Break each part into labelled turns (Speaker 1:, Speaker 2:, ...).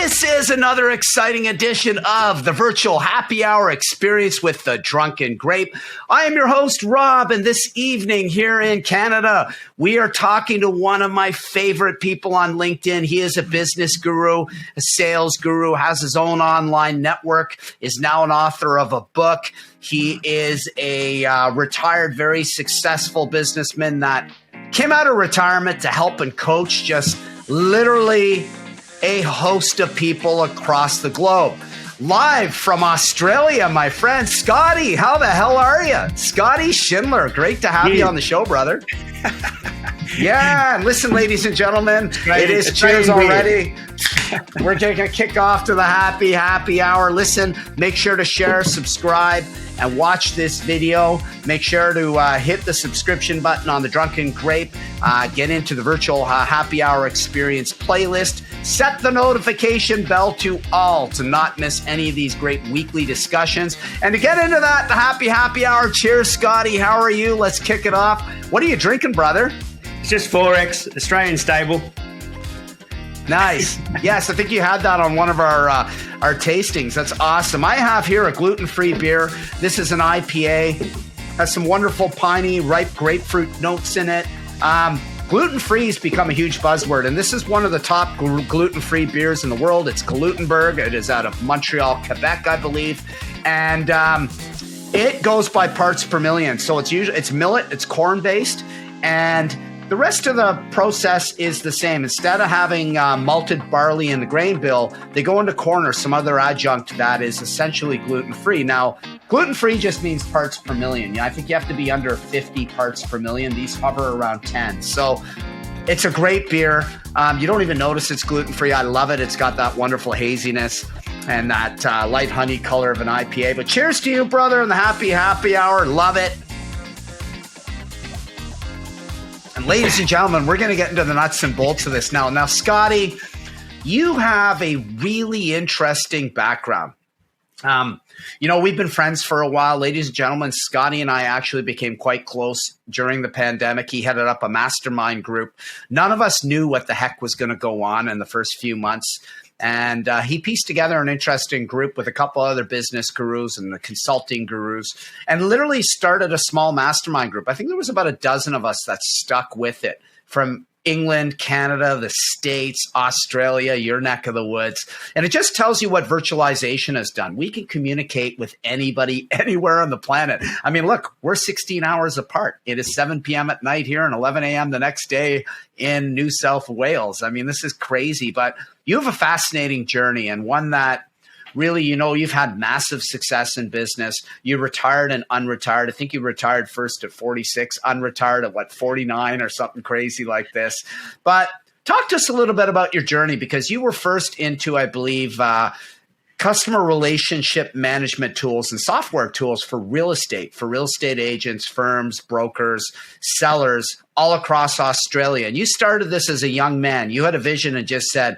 Speaker 1: This is another exciting edition of the Virtual Happy Hour Experience with the Drunken Grape. I am your host, Rob, and this evening here in Canada, we are talking to one of my favorite people on LinkedIn. He is a business guru, a sales guru, has his own online network, is now an author of a book. He is a retired, very successful businessman that came out of retirement to help and coach just literally a host of people across the globe. Live from Australia, my friend, Scotty. How the hell are you? Scotty Schindler. Great to have you on the show, brother. Yeah, listen, ladies and gentlemen, it is cheers already. We're taking a kick off to the happy hour. Listen, make sure to share, subscribe, and watch this video. Make sure to hit the subscription button on the Drunken Grape. Get into the Virtual Happy Hour Experience playlist. Set the notification bell to all to not miss any of these great weekly discussions. And to get into that, the happy hour. Cheers, Scotty. How are you? Let's kick it off. What are you drinking, brother?
Speaker 2: It's just Forex, Australian stable.
Speaker 1: Nice. Yes, I think you had that on one of our tastings. That's awesome. I have here a gluten-free beer. This is an IPA. Has some wonderful piney, ripe grapefruit notes in it. Gluten-free has become a huge buzzword, and this is one of the top gluten-free beers in the world. It's Glutenberg. It is out of Montreal, Quebec, I believe. And it goes by parts per million. So it's millet, it's corn-based, and the rest of the process is the same. Instead of having malted barley in the grain bill, they go into corn or some other adjunct that is essentially gluten-free. Now, gluten-free just means parts per million. I think you have to be under 50 parts per million. These hover around 10. So it's a great beer. You don't even notice it's gluten-free. I love it. It's got that wonderful haziness and that light honey color of an IPA. But cheers to you, brother, and the happy hour. Love it. And ladies and gentlemen, we're going to get into the nuts and bolts of this now. Now, Scotty, you have a really interesting background. We've been friends for a while. Ladies and gentlemen, Scotty and I actually became quite close during the pandemic. He headed up a mastermind group. None of us knew what the heck was going to go on in the first few months. And he pieced together an interesting group with a couple other business gurus and the consulting gurus and literally started a small mastermind group. I think there was about a dozen of us that stuck with it from England, Canada, the States, Australia, your neck of the woods. And it just tells you what virtualization has done. We can communicate with anybody, anywhere on the planet. I mean, look, we're 16 hours apart. It is 7 p.m. at night here and 11 a.m. the next day in New South Wales. I mean, this is crazy, but you have a fascinating journey and one that really, you've had massive success in business. You retired and unretired. I think you retired first at 46, unretired at 49 or something crazy like this. But talk to us a little bit about your journey because you were first into, I believe, customer relationship management tools and software tools for real estate agents, firms, brokers, sellers all across Australia. And you started this as a young man. You had a vision and just said,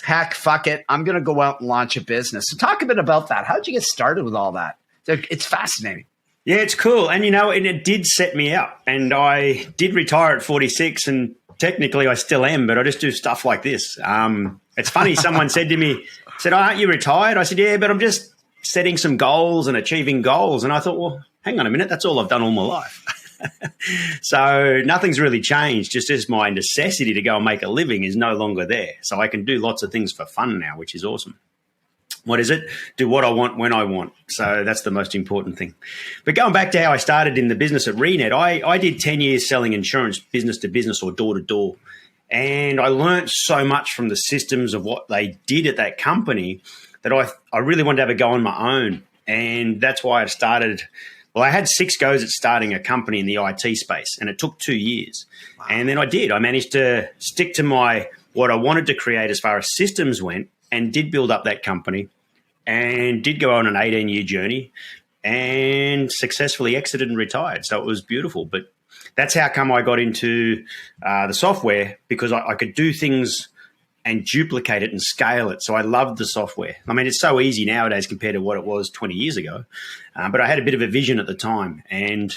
Speaker 1: heck, fuck it. I'm going to go out and launch a business. So talk a bit about that. How'd you get started with all that? It's fascinating.
Speaker 2: Yeah, it's cool. And, and it did set me up. And I did retire at 46 and technically I still am, but I just do stuff like this. It's funny. Someone said to me, aren't you retired? I said, yeah, but I'm just setting some goals and achieving goals. And I thought, well, hang on a minute. That's all I've done all my life. So nothing's really changed. Just my necessity to go and make a living is no longer there. So I can do lots of things for fun now, which is awesome. What is it? Do what I want when I want. So that's the most important thing. But going back to how I started in the business at ReNet, I did 10 years selling insurance business to business or door to door. And I learned so much from the systems of what they did at that company that I really wanted to have a go on my own. And that's why I started. Well, I had 6 goes at starting a company in the IT space, and it took 2 years. Wow. And then I did. I managed to stick to what I wanted to create as far as systems went and did build up that company and did go on an 18-year journey and successfully exited and retired. So it was beautiful. But that's how come I got into the software, because I could do things and duplicate it and scale it. So I loved the software. I mean, it's so easy nowadays compared to what it was 20 years ago. But I had a bit of a vision at the time, and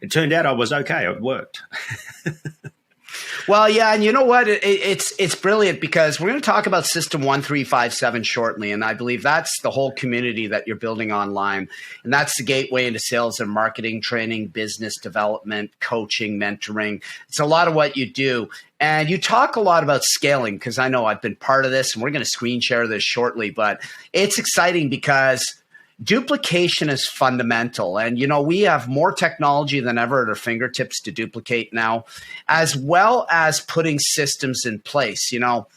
Speaker 2: it turned out I was okay. It worked.
Speaker 1: Well, yeah, and you know what? It's brilliant because we're going to talk about System 1357 shortly, and I believe that's the whole community that you're building online, and that's the gateway into sales and marketing, training, business development, coaching, mentoring. It's a lot of what you do, and you talk a lot about scaling because I know I've been part of this, and we're going to screen share this shortly, but it's exciting because duplication is fundamental. And, you know, we have more technology than ever at our fingertips to duplicate now, as well as putting systems in place. You know,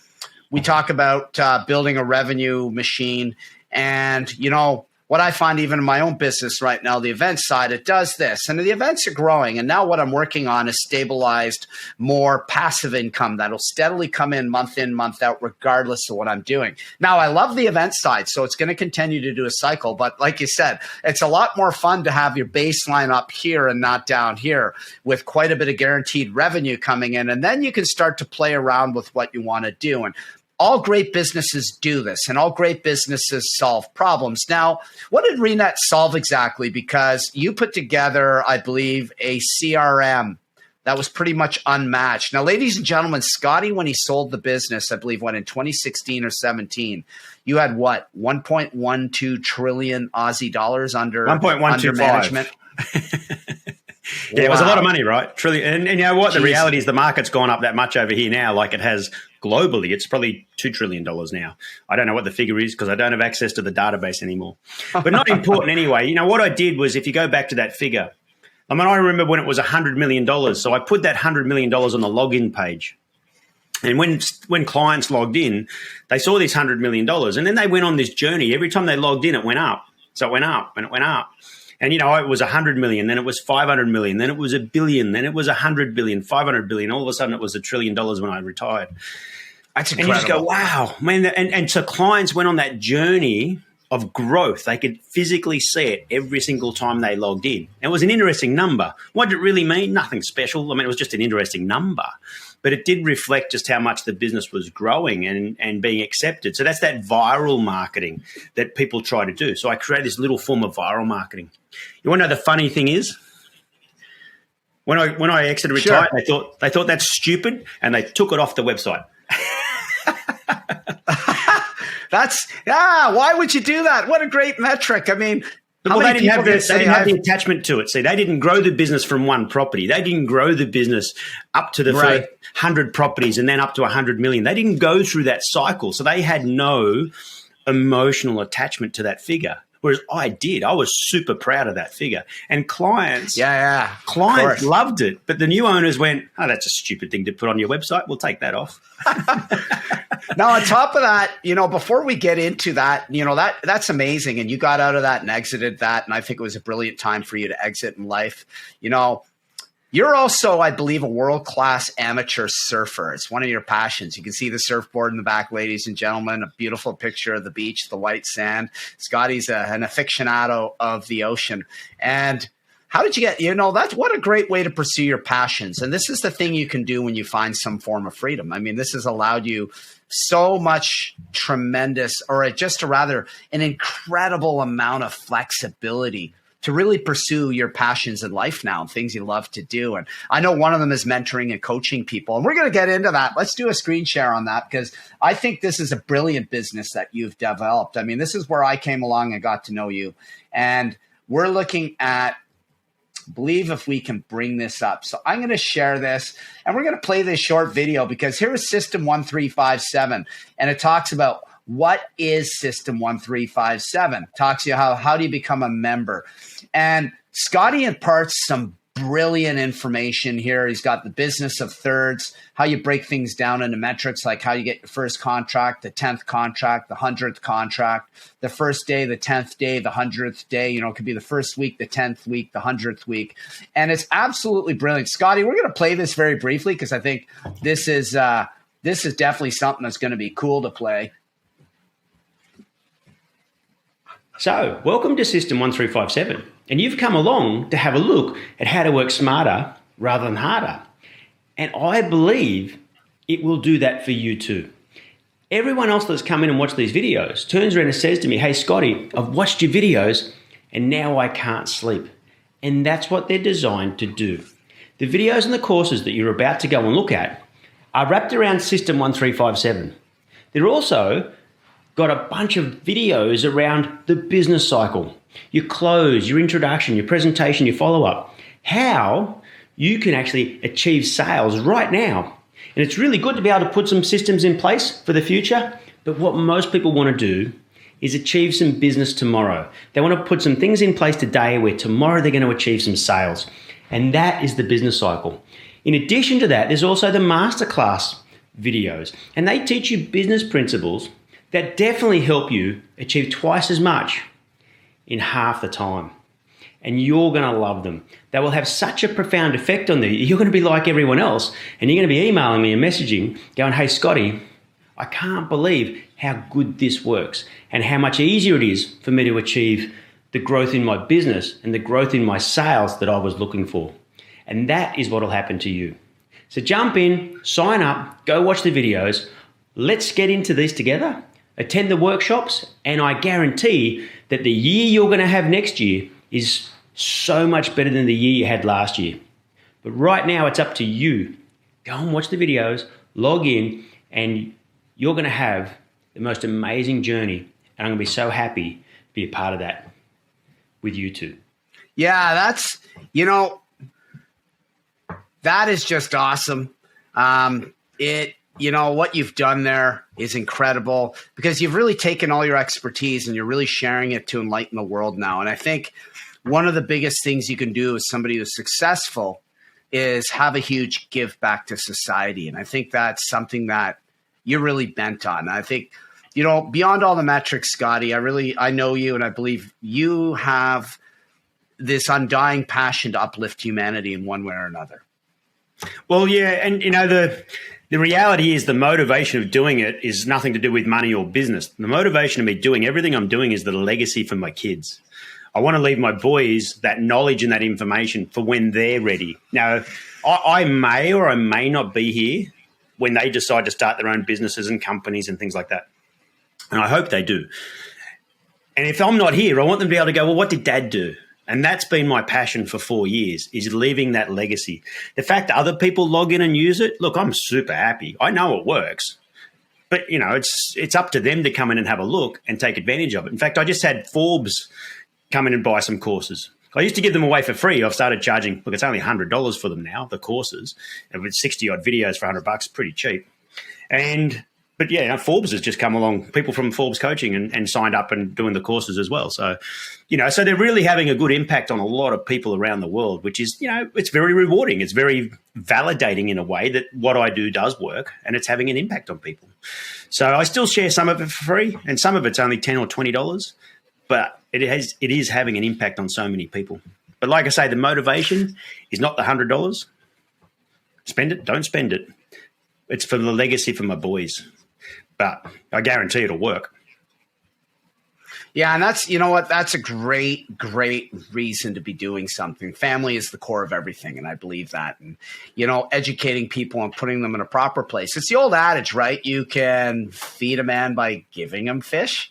Speaker 1: we talk about building a revenue machine and, you know, what I find even in my own business right now, the event side, it does this. And the events are growing. And now what I'm working on is stabilized, more passive income that'll steadily come in, month out, regardless of what I'm doing. Now, I love the event side, so it's going to continue to do a cycle. But like you said, it's a lot more fun to have your baseline up here and not down here with quite a bit of guaranteed revenue coming in. And then you can start to play around with what you want to do. And all great businesses do this, and all great businesses solve problems. Now, what did ReNet solve exactly? Because you put together, I believe, a CRM that was pretty much unmatched. Now, ladies and gentlemen, Scotty, when he sold the business, I believe, in 2016 or 17, you had what, 1.12 trillion Aussie dollars under management?
Speaker 2: Yeah, it was a lot of money, right? Trillion. And you know what? The reality is the market's gone up that much over here now, like it has globally. It's probably $2 trillion now. I don't know what the figure is because I don't have access to the database anymore. But not important anyway. You know, what I did was, if you go back to that figure, I mean, I remember when it was $100 million. So I put that $100 million on the login page. And when clients logged in, they saw this $100 million. And then they went on this journey. Every time they logged in, it went up. So it went up and it went up. And, you know, it was 100 million, then it was 500 million, then it was a billion, then it was 100 billion, 500 billion. All of a sudden it was $1 trillion when I retired.
Speaker 1: That's incredible.
Speaker 2: And you just go, wow, man. And so clients went on that journey of growth. They could physically see it every single time they logged in. It was an interesting number. What did it really mean? Nothing special. I mean, it was just an interesting number. But it did reflect just how much the business was growing and being accepted. So that's that viral marketing that people try to do. So I created this little form of viral marketing. You want to know the funny thing is? When I exited retired, they thought that's stupid, and they took it off the website.
Speaker 1: Why would you do that? What a great metric. I mean,
Speaker 2: well, they didn't have the attachment to it. See, they didn't grow the business from one property. They didn't grow the business up to the first 100 properties and then up to 100 million. They didn't go through that cycle. So they had no emotional attachment to that figure. Whereas I did. I was super proud of that figure. And clients loved it. But the new owners went, oh, that's a stupid thing to put on your website. We'll take that off.
Speaker 1: Now, on top of that, you know, before we get into that, you know, that's amazing. And you got out of that and exited that. And I think it was a brilliant time for you to exit in life. You know, you're also, I believe, a world-class amateur surfer. It's one of your passions. You can see the surfboard in the back, ladies and gentlemen, a beautiful picture of the beach, the white sand. Scotty's an aficionado of the ocean. And how did you get, you know, that's what a great way to pursue your passions. And this is the thing you can do when you find some form of freedom. I mean, this has allowed you so much tremendous, or just a rather an incredible amount of flexibility to really pursue your passions in life now and things you love to do. And I know one of them is mentoring and coaching people. And we're going to get into that. Let's do a screen share on that because I think this is a brilliant business that you've developed. I mean, this is where I came along and got to know you. And we're looking at, I believe if we can bring this up. So I'm going to share this and we're going to play this short video because here is System 1357. And it talks about what is System 1357. Talks to you how do you become a member. And Scotty imparts some brilliant information here. He's got the business of thirds, how you break things down into metrics, like how you get your first contract, the 10th contract, the 100th contract, the first day, the 10th day, the 100th day. You know, it could be the first week, the 10th week, the 100th week. And it's absolutely brilliant. Scotty, we're going to play this very briefly because I think this is definitely something that's going to be cool to play.
Speaker 2: So, welcome to System 1357, and you've come along to have a look at how to work smarter rather than harder. And I believe it will do that for you too. Everyone else that's come in and watched these videos turns around and says to me, hey, Scotty, I've watched your videos and now I can't sleep. And that's what they're designed to do. The videos and the courses that you're about to go and look at are wrapped around System 1357. They're also got a bunch of videos around the business cycle, your close, your introduction, your presentation, your follow-up, how you can actually achieve sales right now. And it's really good to be able to put some systems in place for the future, but what most people want to do is achieve some business tomorrow. They want to put some things in place today where tomorrow they're going to achieve some sales. And that is the business cycle. In addition to that, there's also the masterclass videos, and they teach you business principles that definitely help you achieve twice as much in half the time. And you're going to love them. They will have such a profound effect on you. You're going to be like everyone else, and you're going to be emailing me and messaging going, hey, Scotty, I can't believe how good this works and how much easier it is for me to achieve the growth in my business and the growth in my sales that I was looking for. And that is what will happen to you. So jump in, sign up, go watch the videos. Let's get into these together, attend the workshops, and I guarantee that the year you're going to have next year is so much better than the year you had last year. But right now it's up to you. Go and watch the videos, log in, and you're going to have the most amazing journey. And I'm going to be so happy to be a part of that with you too.
Speaker 1: Yeah, that's, that is just awesome. What you've done there is incredible because you've really taken all your expertise and you're really sharing it to enlighten the world now. And I think one of the biggest things you can do as somebody who's successful is have a huge give back to society. And I think that's something that you're really bent on. I think, beyond all the metrics, Scotty, I know you, and I believe you have this undying passion to uplift humanity in one way or another.
Speaker 2: Well, yeah. And, the reality is the motivation of doing it is nothing to do with money or business. The motivation of me doing everything I'm doing is the legacy for my kids. I want to leave my boys that knowledge and that information for when they're ready. Now, I may or I may not be here when they decide to start their own businesses and companies and things like that. And I hope they do. And if I'm not here, I want them to be able to go, well, what did Dad do? And that's been my passion for 4 years, is leaving that legacy. The fact that other people log in and use it, look, I'm super happy. I know it works. But, it's up to them to come in and have a look and take advantage of it. In fact, I just had Forbes come in and buy some courses. I used to give them away for free. I've started charging, look, it's only $100 for them now, the courses. And with 60 odd videos for $100, pretty cheap. But yeah, Forbes has just come along, people from Forbes Coaching and signed up and doing the courses as well. So, so they're really having a good impact on a lot of people around the world, which is, it's very rewarding. It's very validating in a way that what I do does work and it's having an impact on people. So I still share some of it for free and some of it's only $10 or $20, but it is having an impact on so many people. But like I say, the motivation is not the $100. Spend it, don't spend it. It's for the legacy for my boys. But I guarantee it'll work.
Speaker 1: Yeah, and that's, that's a great reason to be doing something. Family is the core of everything, and I believe that. And, educating people and putting them in a proper place. It's the old adage, right? You can feed a man by giving him fish,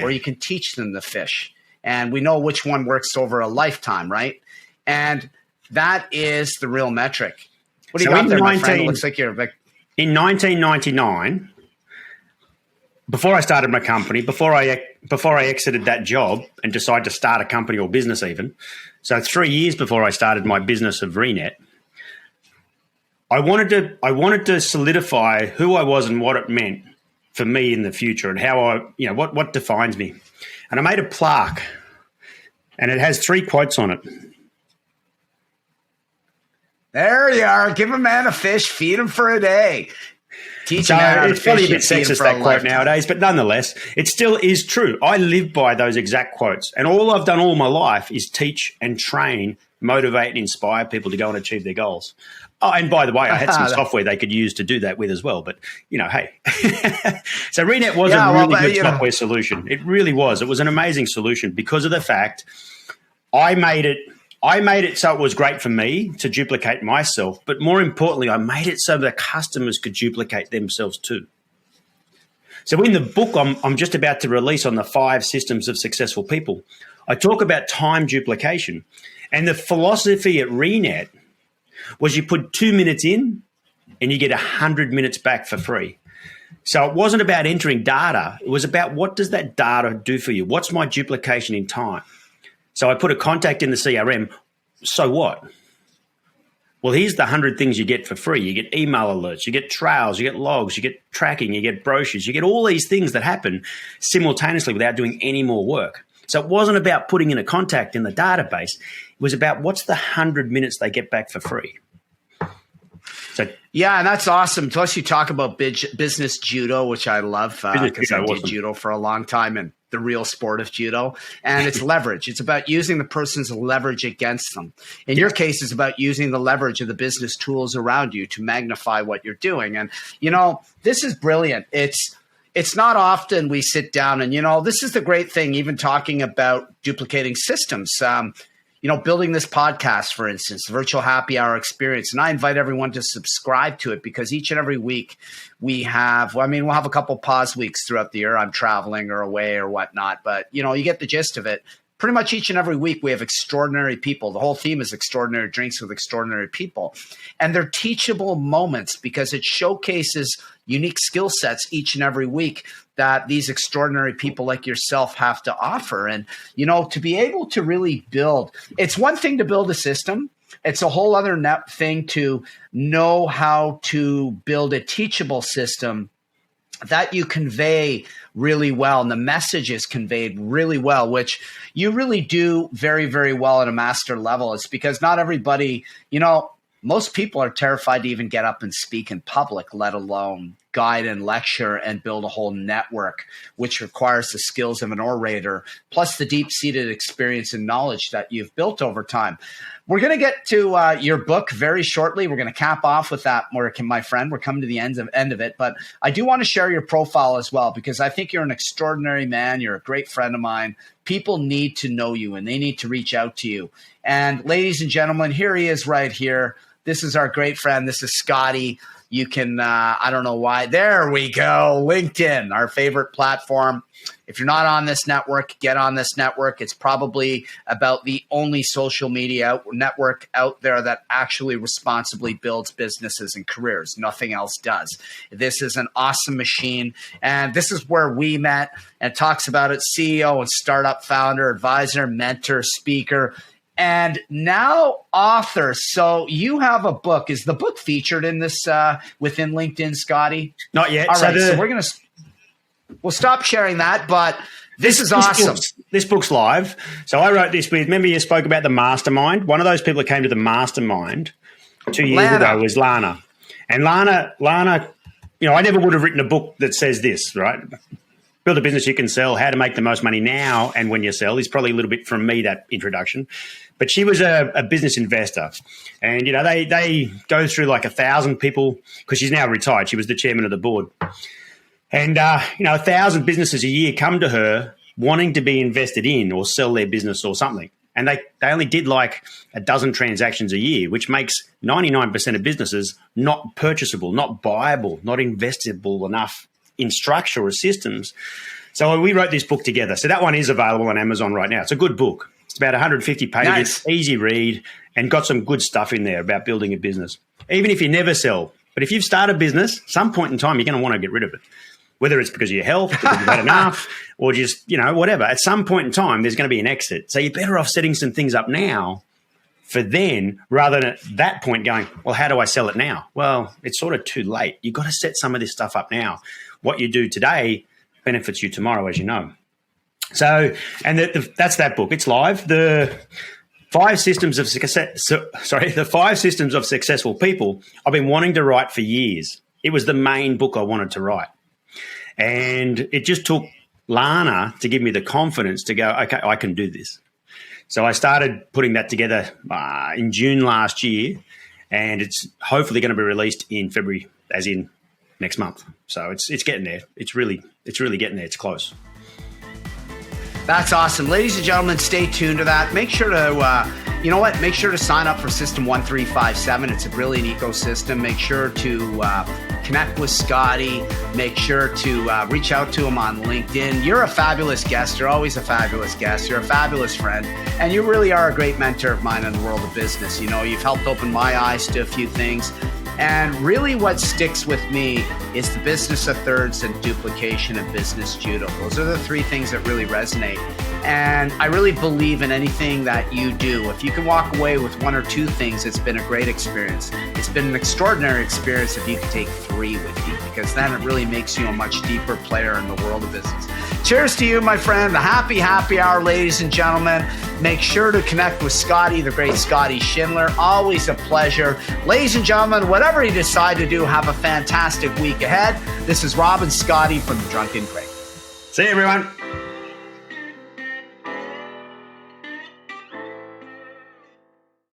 Speaker 1: or you can teach them the fish. And we know which one works over a lifetime, right? And that is the real metric. What do you got there, my friend? It looks like you're
Speaker 2: in 1999, before I started my company, before I exited that job and decided to start a company or business even, so 3 years before I started my business of Renet, I wanted to solidify who I was and what it meant for me in the future and how what defines me. And I made a plaque, and it has 3 quotes on it.
Speaker 1: There you are. Give a man a fish, feed him for a day.
Speaker 2: It's probably a bit sexist, that quote nowadays, but nonetheless, it still is true. I live by those exact quotes. And all I've done all my life is teach and train, motivate and inspire people to go and achieve their goals. Oh, and by the way, I had some software they could use to do that with as well. But, hey. So Renet was a really good software solution. It really was. It was an amazing solution because of the fact I made it so it was great for me to duplicate myself, but more importantly, I made it so that customers could duplicate themselves too. So in the book I'm just about to release on the 5 systems of successful people, I talk about time duplication. And the philosophy at Renet was you put 2 minutes in, and you get 100 minutes back for free. So it wasn't about entering data. It was about what does that data do for you? What's my duplication in time? So I put a contact in the CRM. So what? Well, here's the 100 things you get for free. You get email alerts, you get trails, you get logs, you get tracking, you get brochures, you get all these things that happen simultaneously without doing any more work. So it wasn't about putting in a contact in the database. It was about what's the 100 minutes they get back for free. So
Speaker 1: yeah, and that's awesome. Plus, you talk about business judo, which I love because I did judo for a long time and the real sport of judo. And it's leverage. It's about using the person's leverage against them. In your case, it's about using the leverage of the business tools around you to magnify what you're doing. And, this is brilliant. It's not often we sit down and, this is the great thing, even talking about duplicating systems. Building this podcast, for instance, the Virtual Happy Hour Experience. And I invite everyone to subscribe to it because each and every week we'll have a couple pause weeks throughout the year. I'm traveling or away or whatnot, but you get the gist of it. Pretty much each and every week we have extraordinary people. The whole theme is extraordinary drinks with extraordinary people. And they're teachable moments because it showcases unique skill sets each and every week that these extraordinary people like yourself have to offer. And, to be able to really build, it's one thing to build a system. It's a whole other thing to know how to build a teachable system that you convey really well, and the message is conveyed really well, which you really do very, very well at a master level. It's because not everybody, most people are terrified to even get up and speak in public, let alone guide and lecture and build a whole network, which requires the skills of an orator, plus the deep-seated experience and knowledge that you've built over time. We're going to get to your book very shortly. We're going to cap off with that, my friend. We're coming to the end of it. But I do want to share your profile as well because I think you're an extraordinary man. You're a great friend of mine. People need to know you and they need to reach out to you. And ladies and gentlemen, here he is right here. This is our great friend. This is Scotty. You can, I don't know why. There we go. LinkedIn, our favorite platform. If you're not on this network, get on this network. It's probably about the only social media network out there that actually responsibly builds businesses and careers. Nothing else does. This is an awesome machine. And this is where we met and talks about it. CEO and startup founder, advisor, mentor, speaker, and now author. So you have a book. Is the book featured in this within LinkedIn, Scotty?
Speaker 2: Not yet.
Speaker 1: All right. So we'll stop sharing that, but this is awesome.
Speaker 2: This book's live. So I wrote this with, remember you spoke about the mastermind? One of those people that came to the mastermind 2 years ago was Lana. And Lana, I never would have written a book that says this, right? Build a business you can sell, how to make the most money now and when you sell is probably a little bit from me, that introduction. But she was a business investor. And, they go through like 1,000 people because she's now retired. She was the chairman of the board. And, 1,000 businesses a year come to her wanting to be invested in or sell their business or something. And they only did like a dozen transactions a year, which makes 99% of businesses not purchasable, not buyable, not investable enough in structure or systems. So we wrote this book together. So that one is available on Amazon right now. It's a good book. It's about 150 pages, nice. Easy read, and got some good stuff in there about building a business. Even if you never sell, but if you've started a business, some point in time, you're going to want to get rid of it. Whether it's because of your health, because you've had enough, or just, whatever. At some point in time, there's going to be an exit. So you're better off setting some things up now for then, rather than at that point going, well, how do I sell it now? Well, it's sort of too late. You've got to set some of this stuff up now. What you do today benefits you tomorrow, as you know. So, and that's that book. It's live. The 5 systems of success. The 5 systems of successful people. I've been wanting to write for years. It was the main book I wanted to write, and it just took Lana to give me the confidence to go, okay, I can do this. So I started putting that together in June last year, and it's hopefully going to be released in February, as in next month. So it's getting there. It's really getting there. It's close.
Speaker 1: That's awesome. Ladies and gentlemen, stay tuned to that. Make sure to, make sure to sign up for System 1357. It's a brilliant ecosystem. Make sure to connect with Scotty. Make sure to reach out to him on LinkedIn. You're a fabulous guest. You're always a fabulous guest. You're a fabulous friend. And you really are a great mentor of mine in the world of business. You've helped open my eyes to a few things. And really what sticks with me is the business of thirds and duplication and business judo. Those are the three things that really resonate. And I really believe in anything that you do. If you can walk away with one or two things, it's been a great experience. It's been an extraordinary experience if you can take three with you, because then it really makes you a much deeper player in the world of business. Cheers to you, my friend. The happy hour, ladies and gentlemen. Make sure to connect with Scotty, the great Scotty Schindler. Always a pleasure. Ladies and gentlemen, whatever you decide to do, have a fantastic week ahead. This is Rob and Scotty from the Drunken Crate.
Speaker 2: See you, everyone.